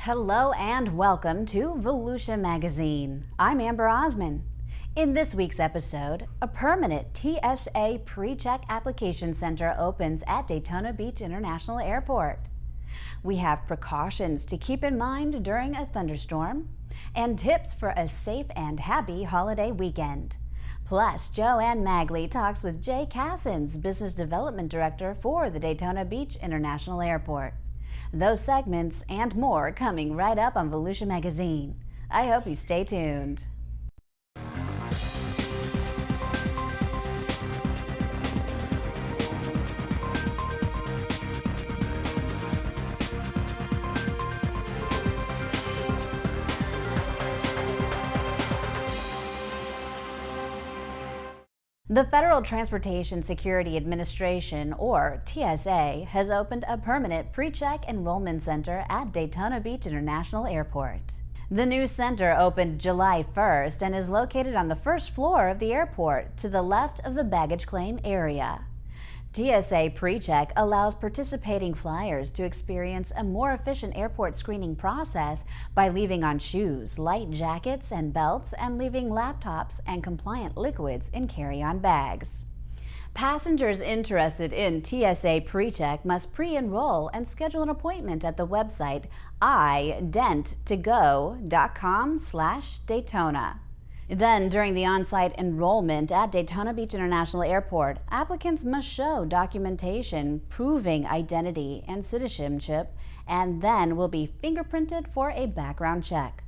Hello and welcome to Volusia Magazine. I'm Amber Osman. In this week's episode, a permanent TSA Precheck application center opens at Daytona Beach International Airport. We have precautions to keep in mind during a thunderstorm and tips for a safe and happy holiday weekend. Plus, Joanne Magley talks with Jay Cassens, Business Development Director for the Daytona Beach International Airport. Those segments and more coming right up on Volusia Magazine. I hope you stay tuned. The Federal Transportation Security Administration, or TSA, has opened a permanent pre-check enrollment center at Daytona Beach International Airport. The new center opened July 1st and is located on the first floor of the airport to the left of the baggage claim area. TSA Precheck allows participating flyers to experience a more efficient airport screening process by leaving on shoes, light jackets and belts, and leaving laptops and compliant liquids in carry-on bags. Passengers interested in TSA Precheck must pre-enroll and schedule an appointment at the website identtogo.com/Daytona. Then, during the on-site enrollment at Daytona Beach International Airport, applicants must show documentation proving identity and citizenship, and then will be fingerprinted for a background check.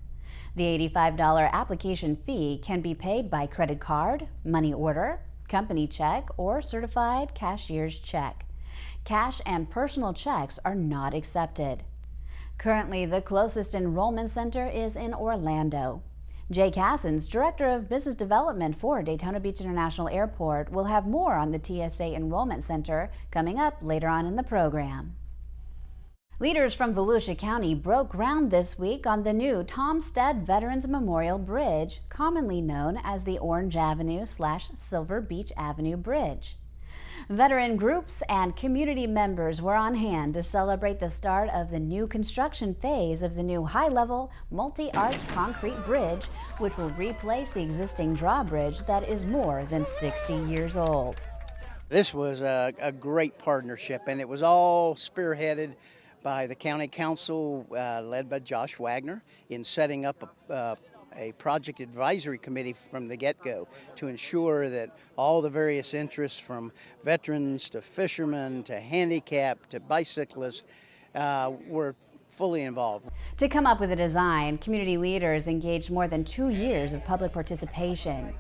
The $85 application fee can be paid by credit card, money order, company check, or certified cashier's check. Cash and personal checks are not accepted. Currently, the closest enrollment center is in Orlando. Jay Cassens, Director of Business Development for Daytona Beach International Airport, will have more on the TSA Enrollment Center coming up later on in the program. Leaders from Volusia County broke ground this week on the new Tom Stead Veterans Memorial Bridge, commonly known as the Orange Avenue/Silver Beach Avenue Bridge. Veteran groups and community members were on hand to celebrate the start of the new construction phase of the new high-level, multi-arch concrete bridge, which will replace the existing drawbridge that is more than 60 years old. This was a great partnership, and it was all spearheaded by the county council led by Josh Wagner in setting up a project advisory committee from the get-go to ensure that all the various interests, from veterans to fishermen to handicapped to bicyclists, were fully involved. To come up with a design, community leaders engaged more than 2 years of public participation.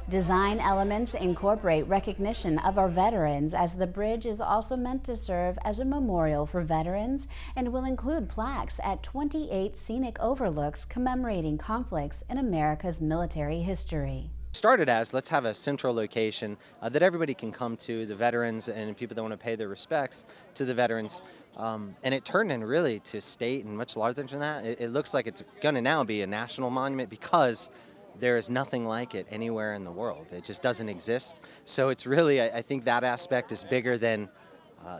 Design elements incorporate recognition of our veterans, as the bridge is also meant to serve as a memorial for veterans and will include plaques at 28 scenic overlooks commemorating conflicts in America's military history. Started as, let's have a central location that everybody can come to, the veterans and people that want to pay their respects to the veterans. And it turned in really to state and much larger than that. It looks like it's going to now be a national monument because there is nothing like it anywhere in the world. It just doesn't exist. So it's really, I think that aspect is bigger than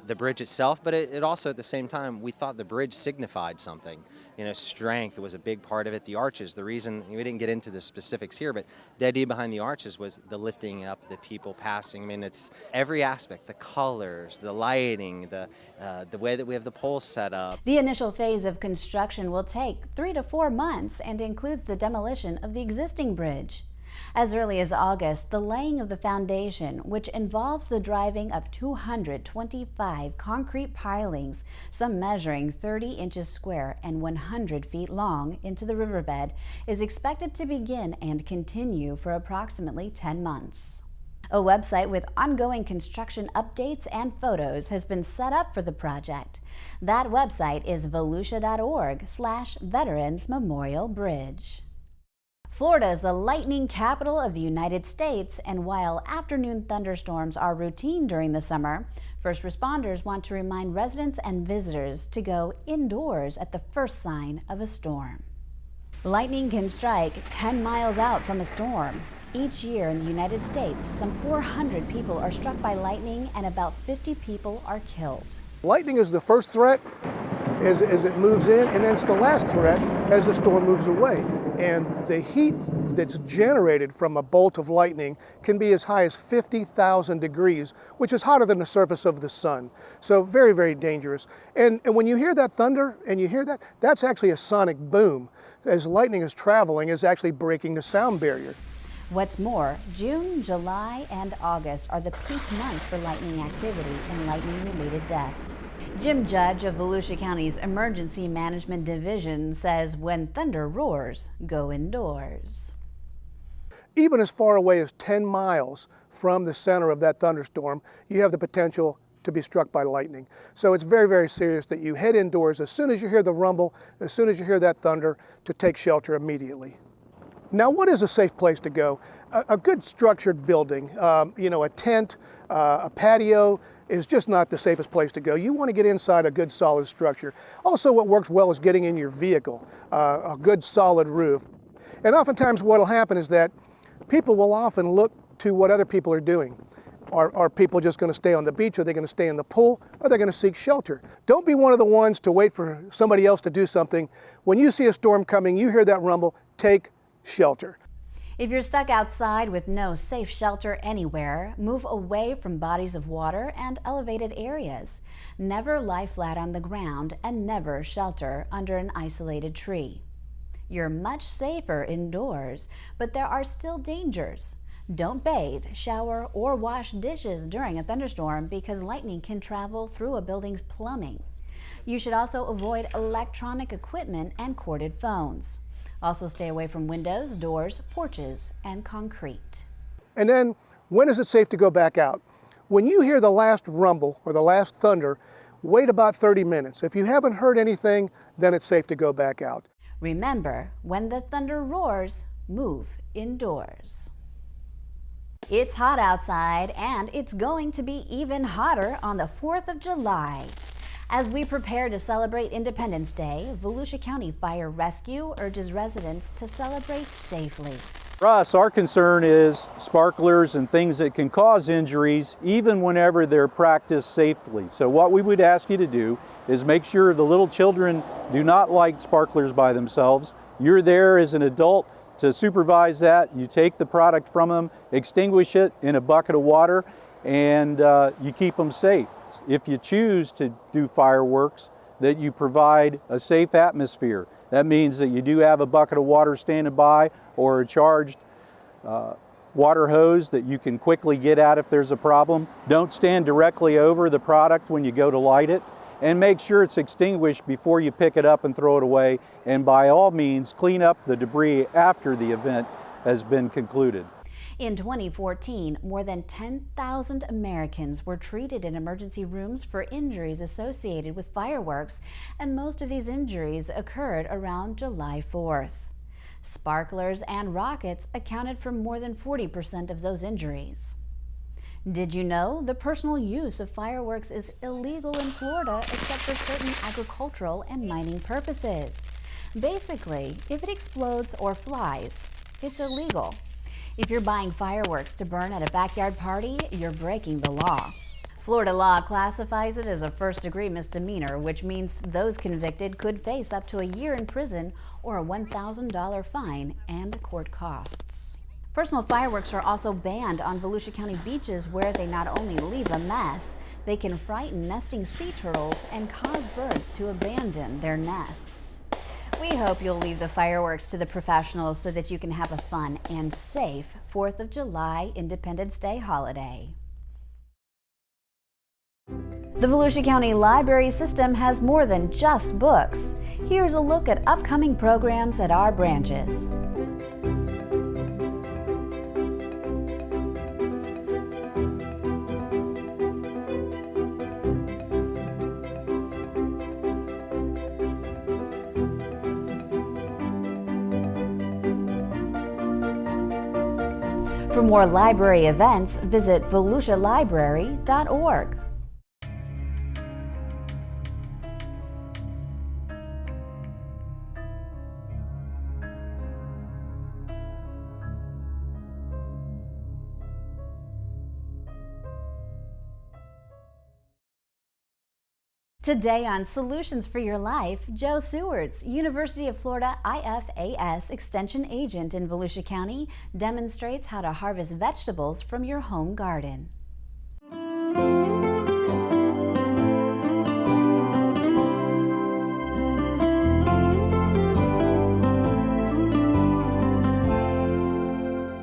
the bridge itself, but it also, at the same time, we thought the bridge signified something. You know, strength was a big part of it. The arches, the reason, we didn't get into the specifics here, but the idea behind the arches was the lifting up, the people passing. I mean, it's every aspect, the colors, the lighting, the way that we have the poles set up. The initial phase of construction will take 3 to 4 months and includes the demolition of the existing bridge. As early as August, the laying of the foundation, which involves the driving of 225 concrete pilings, some measuring 30 inches square and 100 feet long, into the riverbed, is expected to begin and continue for approximately 10 months. A website with ongoing construction updates and photos has been set up for the project. That website is volusia.org/Veterans Memorial Bridge. Florida is the lightning capital of the United States, and while afternoon thunderstorms are routine during the summer, first responders want to remind residents and visitors to go indoors at the first sign of a storm. Lightning can strike 10 miles out from a storm. Each year in the United States, some 400 people are struck by lightning and about 50 people are killed. Lightning is the first threat. as it moves in, and then it's the last threat as the storm moves away. And the heat that's generated from a bolt of lightning can be as high as 50,000 degrees, which is hotter than the surface of the sun. So very, very dangerous. And when you hear that thunder and you hear that, that's actually a sonic boom. As lightning is traveling, is actually breaking the sound barrier. What's more, June, July, and August are the peak months for lightning activity and lightning-related deaths. Jim Judge of Volusia County's Emergency Management Division says when thunder roars, go indoors. Even as far away as 10 miles from the center of that thunderstorm, you have the potential to be struck by lightning. So it's very, very serious that you head indoors as soon as you hear the rumble, as soon as you hear that thunder, to take shelter immediately. Now, what is a safe place to go? A good structured building, a tent, a patio is just not the safest place to go. You want to get inside a good solid structure. Also, what works well is getting in your vehicle, a good solid roof. And oftentimes what will happen is that people will often look to what other people are doing. Are people just going to stay on the beach? Are they going to stay in the pool? Are they going to seek shelter? Don't be one of the ones to wait for somebody else to do something. When you see a storm coming, you hear that rumble, take shelter. If you're stuck outside with no safe shelter anywhere, move away from bodies of water and elevated areas. Never lie flat on the ground and never shelter under an isolated tree. You're much safer indoors, but there are still dangers. Don't bathe, shower, or wash dishes during a thunderstorm because lightning can travel through a building's plumbing. You should also avoid electronic equipment and corded phones. Also stay away from windows, doors, porches, and concrete. And then, when is it safe to go back out? When you hear the last rumble or the last thunder, wait about 30 minutes. If you haven't heard anything, then it's safe to go back out. Remember, when the thunder roars, move indoors. It's hot outside, and it's going to be even hotter on the 4th of July. As we prepare to celebrate Independence Day, Volusia County Fire Rescue urges residents to celebrate safely. For us, our concern is sparklers and things that can cause injuries even whenever they're practiced safely. So what we would ask you to do is make sure the little children do not light sparklers by themselves. You're there as an adult to supervise that. You take the product from them, extinguish it in a bucket of water, and you keep them safe. If you choose to do fireworks, that you provide a safe atmosphere. That means that you do have a bucket of water standing by or a charged water hose that you can quickly get at if there's a problem. Don't stand directly over the product when you go to light it, and make sure it's extinguished before you pick it up and throw it away. And by all means, clean up the debris after the event has been concluded. In 2014, more than 10,000 Americans were treated in emergency rooms for injuries associated with fireworks, and most of these injuries occurred around July 4th. Sparklers and rockets accounted for more than 40% of those injuries. Did you know the personal use of fireworks is illegal in Florida except for certain agricultural and mining purposes? Basically, if it explodes or flies, it's illegal. If you're buying fireworks to burn at a backyard party, you're breaking the law. Florida law classifies it as a first-degree misdemeanor, which means those convicted could face up to a year in prison or a $1,000 fine and court costs. Personal fireworks are also banned on Volusia County beaches, where they not only leave a mess, they can frighten nesting sea turtles and cause birds to abandon their nests. We hope you'll leave the fireworks to the professionals so that you can have a fun and safe 4th of July Independence Day holiday. The Volusia County Library System has more than just books. Here's a look at upcoming programs at our branches. For more library events, visit volusialibrary.org. Today on Solutions for Your Life, Joe Sewards, University of Florida IFAS Extension Agent in Volusia County, demonstrates how to harvest vegetables from your home garden.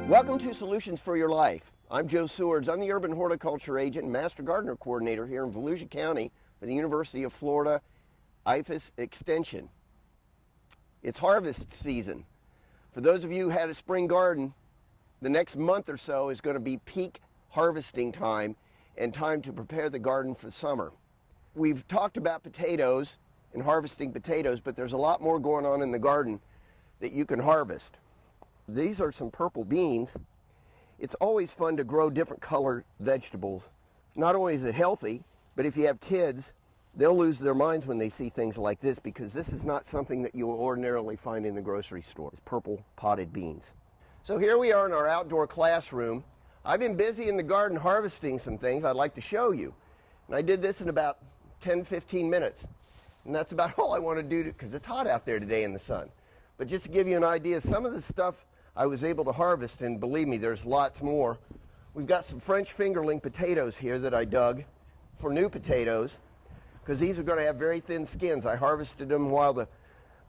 Welcome to Solutions for Your Life. I'm Joe Sewards. I'm the Urban Horticulture Agent and Master Gardener Coordinator here in Volusia County for the University of Florida IFAS Extension. It's harvest season. For those of you who had a spring garden, the next month or so is going to be peak harvesting time and time to prepare the garden for summer. We've talked about potatoes and harvesting potatoes, but there's a lot more going on in the garden that you can harvest. These are some purple beans. It's always fun to grow different colored vegetables. Not only is it healthy, but if you have kids, they'll lose their minds when they see things like this, because this is not something that you will ordinarily find in the grocery store. It's purple potted beans. So here we are in our outdoor classroom. I've been busy in the garden harvesting some things I'd like to show you. And I did this in about 10-15 minutes. And that's about all I want to do because it's hot out there today in the sun. But just to give you an idea, some of the stuff I was able to harvest, and believe me, there's lots more. We've got some French fingerling potatoes here that I dug for new potatoes, because these are going to have very thin skins. I harvested them while the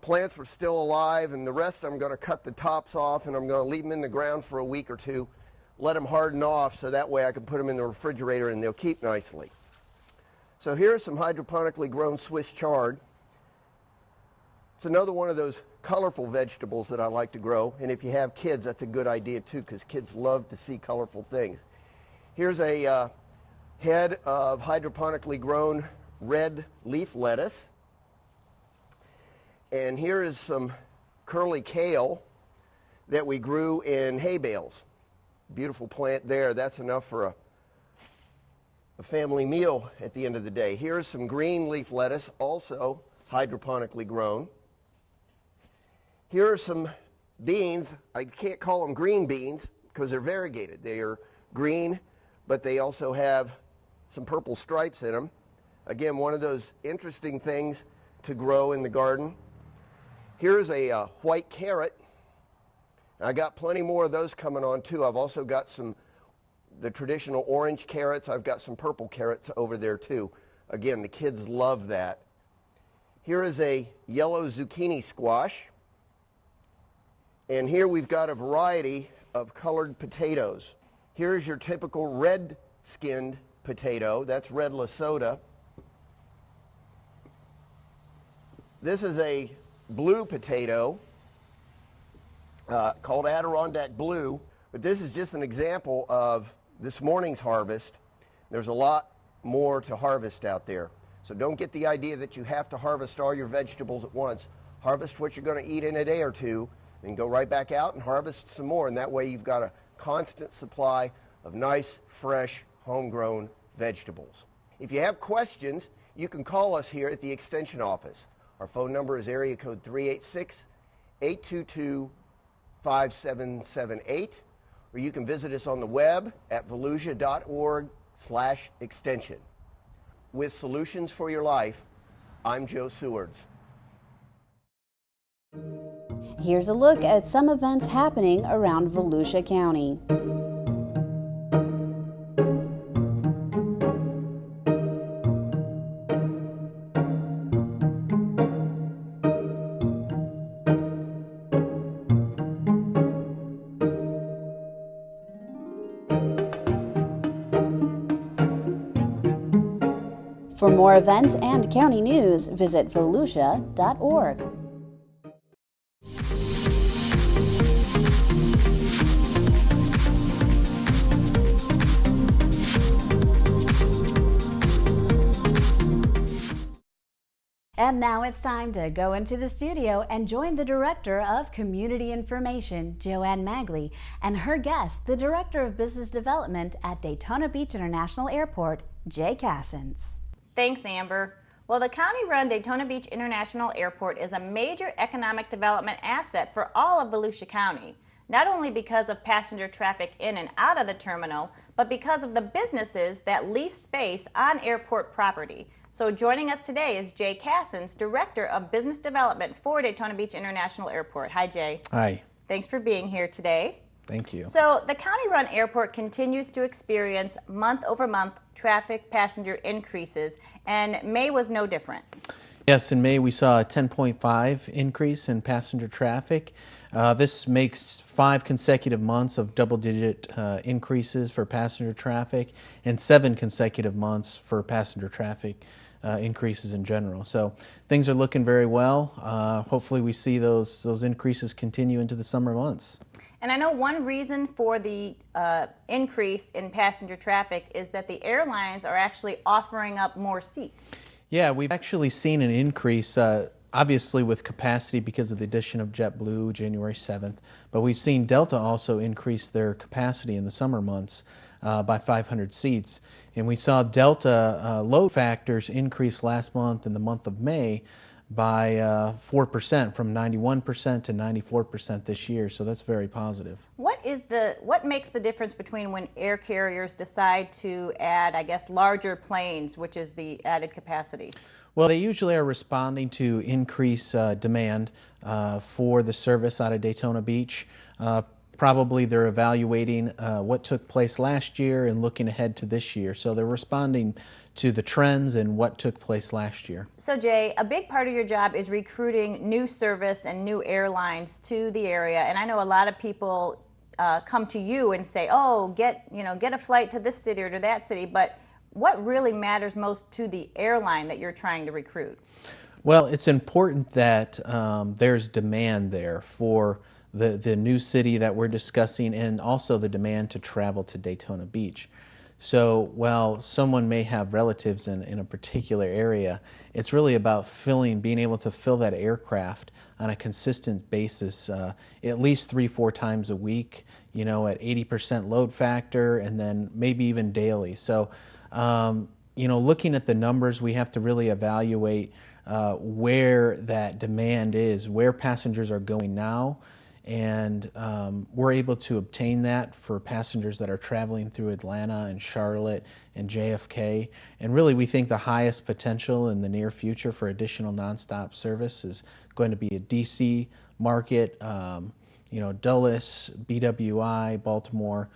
plants were still alive, and the rest I'm going to cut the tops off, and I'm going to leave them in the ground for a week or two, let them harden off, so that way I can put them in the refrigerator and they'll keep nicely. So here's some hydroponically grown Swiss chard. It's another one of those colorful vegetables that I like to grow, and if you have kids, that's a good idea too, because kids love to see colorful things. Here's a head of hydroponically grown red leaf lettuce, and here is some curly kale that we grew in hay bales. Beautiful plant there. That's enough for a family meal at the end of the day. Here's some green leaf lettuce, also hydroponically grown. Here are some beans. I can't call them green beans because they're variegated. They are green, but they also have some purple stripes in them. Again, one of those interesting things to grow in the garden. Here's a white carrot. I got plenty more of those coming on too. I've also got the traditional orange carrots. I've got some purple carrots over there too. Again, the kids love that. Here is a yellow zucchini squash. And here we've got a variety of colored potatoes. Here's your typical red-skinned potato. That's red Lesota. This is a blue potato called Adirondack Blue. But this is just an example of this morning's harvest. There's a lot more to harvest out there. So don't get the idea that you have to harvest all your vegetables at once. Harvest what you're going to eat in a day or two, and go right back out and harvest some more, and that way you've got a constant supply of nice, fresh, homegrown vegetables. If you have questions, you can call us here at the Extension office. Our phone number is area code 386-822-5778, or you can visit us on the web at volusia.org/extension. With Solutions for Your Life, I'm Joe Sewards. Here's a look at some events happening around Volusia County. For more events and county news, visit volusia.org. And now it's time to go into the studio and join the Director of Community Information, Joanne Magley, and her guest, the Director of Business Development at Daytona Beach International Airport, Jay Cassens. Thanks, Amber. Well, the county-run Daytona Beach International Airport is a major economic development asset for all of Volusia County, not only because of passenger traffic in and out of the terminal, but because of the businesses that lease space on airport property. So joining us today is Jay Cassens, Director of Business Development for Daytona Beach International Airport. Hi, Jay. Hi. Thanks for being here today. Thank you. So the county-run airport continues to experience month-over-month traffic passenger increases, and May was no different. Yes, in May we saw a 10.5 increase in passenger traffic. This makes 5 consecutive months of double-digit increases for passenger traffic and 7 consecutive months for passenger traffic increases in general. So things are looking very well. Hopefully we see those increases continue into the summer months. And I know one reason for the increase in passenger traffic is that the airlines are actually offering up more seats. Yeah, we've actually seen an increase, obviously with capacity because of the addition of JetBlue January 7th, but we've seen Delta also increase their capacity in the summer months by 500 seats. And we saw Delta load factors increase last month in the month of May by 4%, from 91% to 94% this year, so that's very positive. What makes the difference between when air carriers decide to add, I guess, larger planes, which is the added capacity? Well, they usually are responding to increased demand for the service out of Daytona Beach. Probably they're evaluating what took place last year and looking ahead to this year. So they're responding to the trends and what took place last year. So Jay, a big part of your job is recruiting new service and new airlines to the area. And I know a lot of people come to you and say, oh, get a flight to this city or to that city. But what really matters most to the airline that you're trying to recruit? Well, it's important that there's demand there for the new city that we're discussing, and also the demand to travel to Daytona Beach. So while someone may have relatives in a particular area, it's really about being able to fill that aircraft on a consistent basis, at least 3-4 times a week, at 80% load factor, and then maybe even daily. So, looking at the numbers, we have to really evaluate where that demand is, where passengers are going now, and we're able to obtain that for passengers that are traveling through Atlanta and Charlotte and JFK. And really, we think the highest potential in the near future for additional nonstop service is going to be a DC market, Dulles, BWI, Baltimore,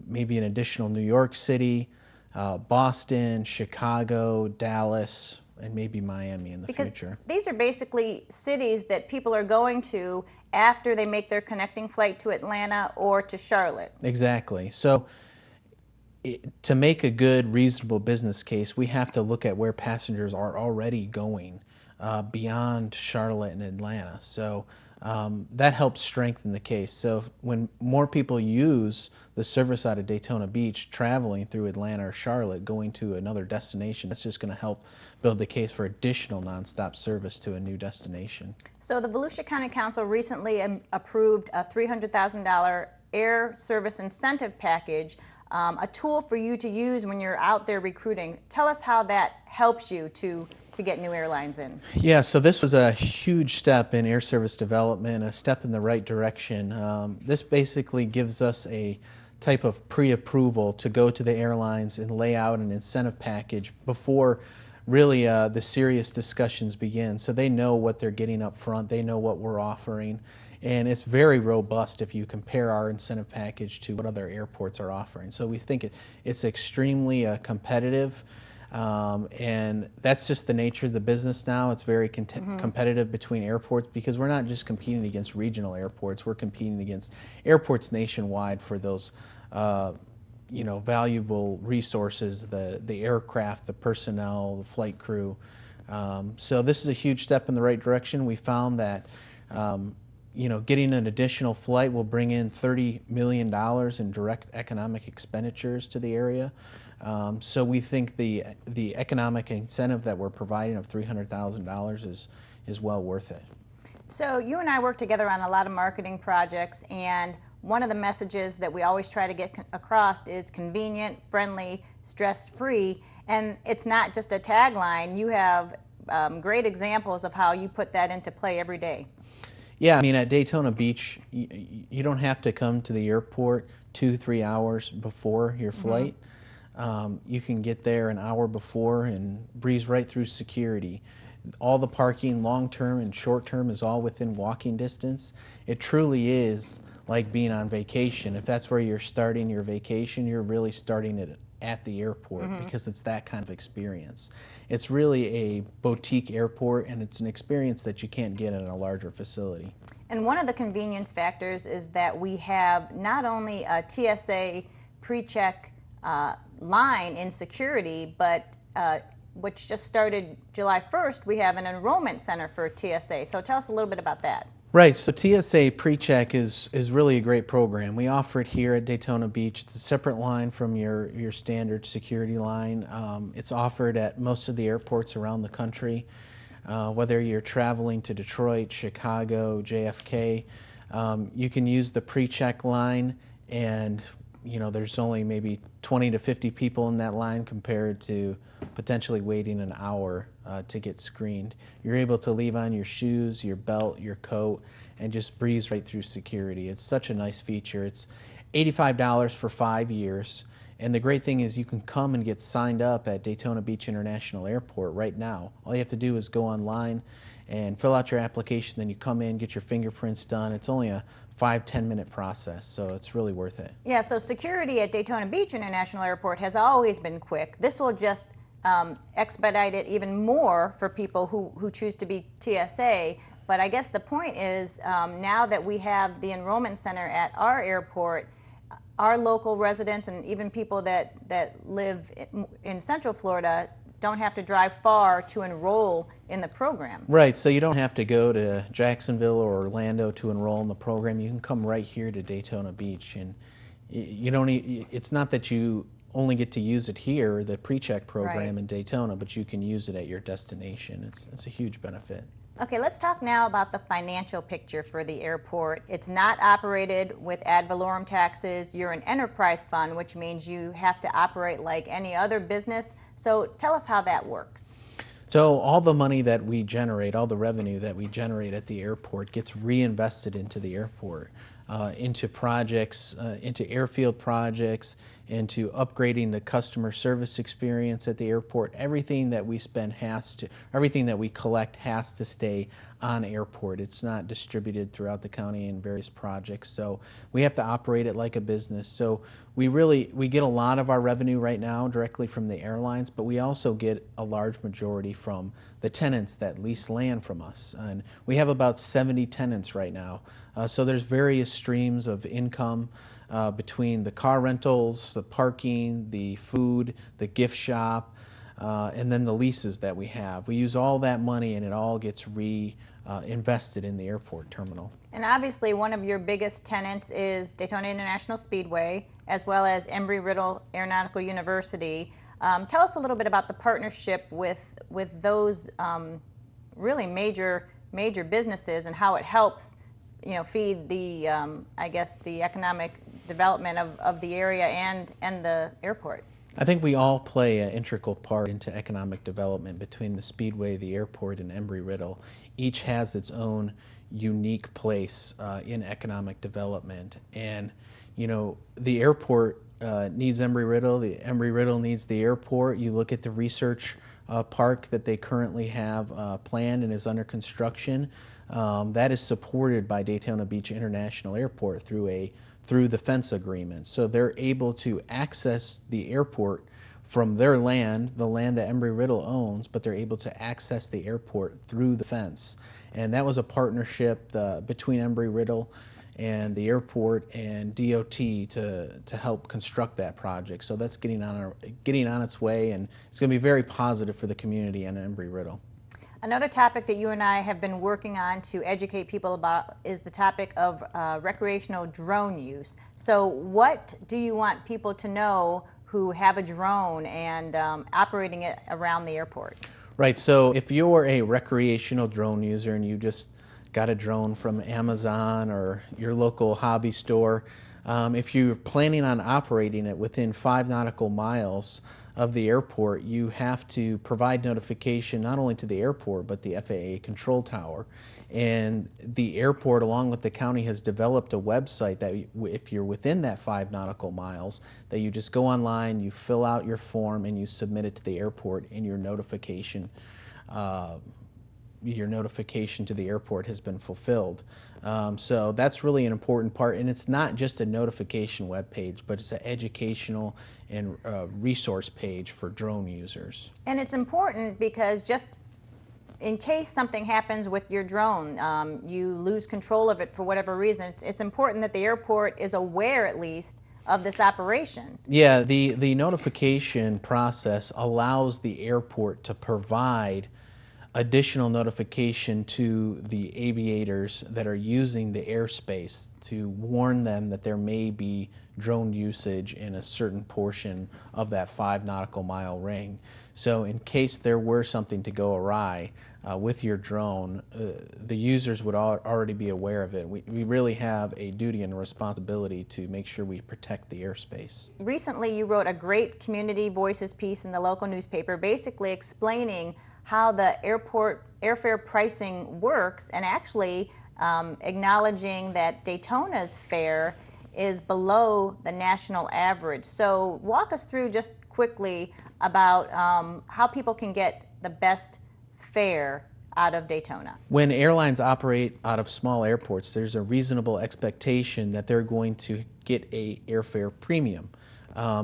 maybe an additional New York City, Boston, Chicago, Dallas, and maybe Miami in the future. These are basically cities that people are going to after they make their connecting flight to Atlanta or to Charlotte. Exactly. So to make a good, reasonable business case, we have to look at where passengers are already going beyond Charlotte and Atlanta. So that helps strengthen the case. So when more people use the service out of Daytona Beach, traveling through Atlanta or Charlotte, going to another destination, that's just going to help build the case for additional nonstop service to a new destination. So the Volusia County Council recently approved a $300,000 air service incentive package, a tool for you to use when you're out there recruiting. Tell us how that helps you to get new airlines in. Yeah, so this was a huge step in air service development, a step in the right direction. This basically gives us a type of pre-approval to go to the airlines and lay out an incentive package before really the serious discussions begin. So they know what they're getting up front, they know what we're offering, and it's very robust if you compare our incentive package to what other airports are offering. So we think it's extremely competitive. And that's just the nature of the business now. It's very competitive between airports, because we're not just competing against regional airports, we're competing against airports nationwide for those valuable resources, the aircraft, the personnel, the flight crew. So this is a huge step in the right direction. We found that getting an additional flight will bring in $30 million in direct economic expenditures to the area. So we think the economic incentive that we're providing of $300,000 is well worth it. So you and I work together on a lot of marketing projects, and one of the messages that we always try to get across is convenient, friendly, stress-free, and it's not just a tagline. You have great examples of how you put that into play every day. Yeah, I mean, at Daytona Beach, you don't have to come to the airport 2-3 hours before your flight. You can get there an hour before and breeze right through security. All the parking, long-term and short-term, is all within walking distance. It truly is like being on vacation. If that's where you're starting your vacation, you're really starting it at the airport because it's that kind of experience. It's really a boutique airport, and it's an experience that you can't get in a larger facility. And one of the convenience factors is that we have not only a TSA Precheck line in security, but which just started July 1st, we have an enrollment center for TSA. So tell us a little bit about that. Right, so TSA Precheck is really a great program. We offer it here at Daytona Beach. It's a separate line from your standard security line. It's offered at most of the airports around the country. Whether you're traveling to Detroit, Chicago, JFK, you can use the Precheck line, and there's only maybe 20 to 50 people in that line compared to potentially waiting an hour to get screened. You're able to leave on your shoes, your belt, your coat, and just breeze right through security. It's such a nice feature. It's $85 for 5 years. And the great thing is you can come and get signed up at Daytona Beach International Airport right now. All you have to do is go online and fill out your application, then you come in, get your fingerprints done. It's only a 5-10 minute process, so it's really worth it. Yeah, so security at Daytona Beach International Airport has always been quick. This will just expedite it even more for people who choose to be TSA. But I guess the point is now that we have the enrollment center at our airport, our local residents and even people that live in Central Florida don't have to drive far to enroll in the program. Right, so you don't have to go to Jacksonville or Orlando to enroll in the program. You can come right here to Daytona Beach, and it's not that you only get to use it here, the Precheck program in Daytona, but you can use it at your destination. It's a huge benefit. Okay, let's talk now about the financial picture for the airport. It's not operated with ad valorem taxes. You're an enterprise fund, which means you have to operate like any other business. So tell us how that works. So all the money that we generate, all the revenue that we generate at the airport gets reinvested into the airport, into projects, into airfield projects, into upgrading the customer service experience at the airport. Everything that we spend everything that we collect has to stay on airport. It's not distributed throughout the county in various projects. So we have to operate it like a business. So we get a lot of our revenue right now directly from the airlines, but we also get a large majority from the tenants that lease land from us. And we have about 70 tenants right now. So there's various streams of income between the car rentals, the parking, the food, the gift shop, and then the leases that we have. We use all that money and it all gets invested in the airport terminal. And obviously one of your biggest tenants is Daytona International Speedway, as well as Embry-Riddle Aeronautical University. Tell us a little bit about the partnership with those really major businesses and how it helps feed the I guess the economic development of the area and the airport. I think we all play an integral part into economic development between the Speedway, the airport, and Embry-Riddle. Each has its own unique place in economic development. And, the airport needs Embry-Riddle, the Embry-Riddle needs the airport. You look at the research park that they currently have planned and is under construction. That is supported by Daytona Beach International Airport through the fence agreement. So they're able to access the airport from their land, the land that Embry-Riddle owns, but they're able to access the airport through the fence. And that was a partnership between Embry-Riddle and the airport and DOT to help construct that project. So that's getting on its way, and it's going to be very positive for the community and Embry-Riddle. Another topic that you and I have been working on to educate people about is the topic of recreational drone use. So what do you want people to know who have a drone and operating it around the airport? Right, so if you're a recreational drone user and you just got a drone from Amazon or your local hobby store, if you're planning on operating it within 5 nautical miles of the airport, you have to provide notification not only to the airport but the FAA control tower. And the airport, along with the county, has developed a website that if you're within that 5 nautical miles, that you just go online, you fill out your form, and you submit it to the airport, and your notification to the airport has been fulfilled. So that's really an important part, and it's not just a notification web page, but it's an educational and resource page for drone users. And it's important because just in case something happens with your drone, you lose control of it for whatever reason, it's important that the airport is aware at least of this operation. Yeah, the notification process allows the airport to provide additional notification to the aviators that are using the airspace to warn them that there may be drone usage in a certain portion of that 5 nautical mile ring. So in case there were something to go awry with your drone, the users would already be aware of it. We really have a duty and a responsibility to make sure we protect the airspace. Recently you wrote a great Community Voices piece in the local newspaper basically explaining how the airport airfare pricing works, and actually acknowledging that Daytona's fare is below the national average. So walk us through just quickly about how people can get the best fare out of Daytona. When airlines operate out of small airports, there's a reasonable expectation that they're going to get a airfare premium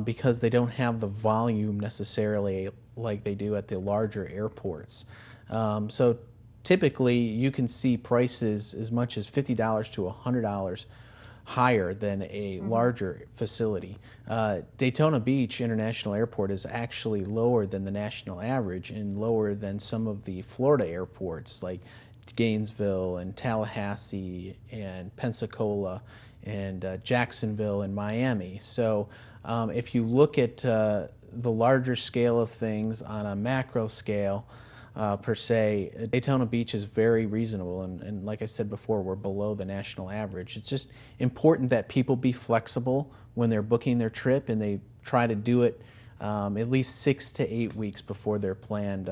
because they don't have the volume necessarily like they do at the larger airports. So typically you can see prices as much as $50 to $100 higher than a larger facility. Daytona Beach International Airport is actually lower than the national average and lower than some of the Florida airports like Gainesville and Tallahassee and Pensacola and Jacksonville and Miami. So if you look at the larger scale of things on a macro scale, per se, Daytona Beach is very reasonable, and like I said before, we're below the national average. It's just important that people be flexible when they're booking their trip, and they try to do it at least 6 to 8 weeks before their planned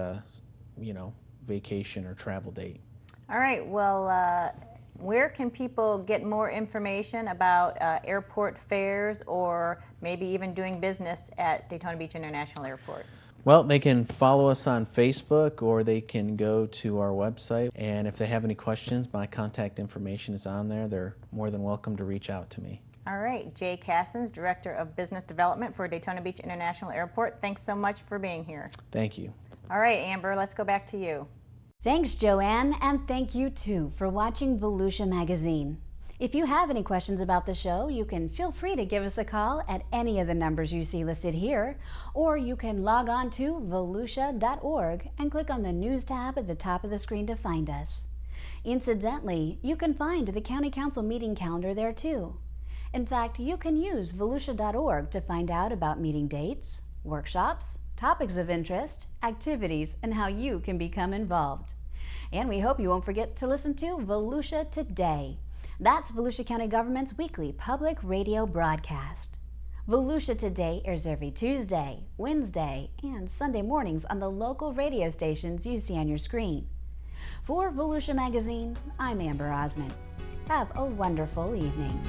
vacation or travel date. All right, well, where can people get more information about airport fares or maybe even doing business at Daytona Beach International Airport? Well, they can follow us on Facebook, or they can go to our website. And if they have any questions, my contact information is on there. They're more than welcome to reach out to me. All right, Jay Cassens, Director of Business Development for Daytona Beach International Airport. Thanks so much for being here. Thank you. All right, Amber, let's go back to you. Thanks, Joanne, and thank you too for watching Volusia Magazine. If you have any questions about the show, you can feel free to give us a call at any of the numbers you see listed here, or you can log on to volusia.org and click on the News tab at the top of the screen to find us. Incidentally, you can find the County Council meeting calendar there too. In fact, you can use volusia.org to find out about meeting dates, workshops, topics of interest, activities, and how you can become involved. And we hope you won't forget to listen to Volusia Today. That's Volusia County Government's weekly public radio broadcast. Volusia Today airs every Tuesday, Wednesday, and Sunday mornings on the local radio stations you see on your screen. For Volusia Magazine, I'm Amber Osmond. Have a wonderful evening.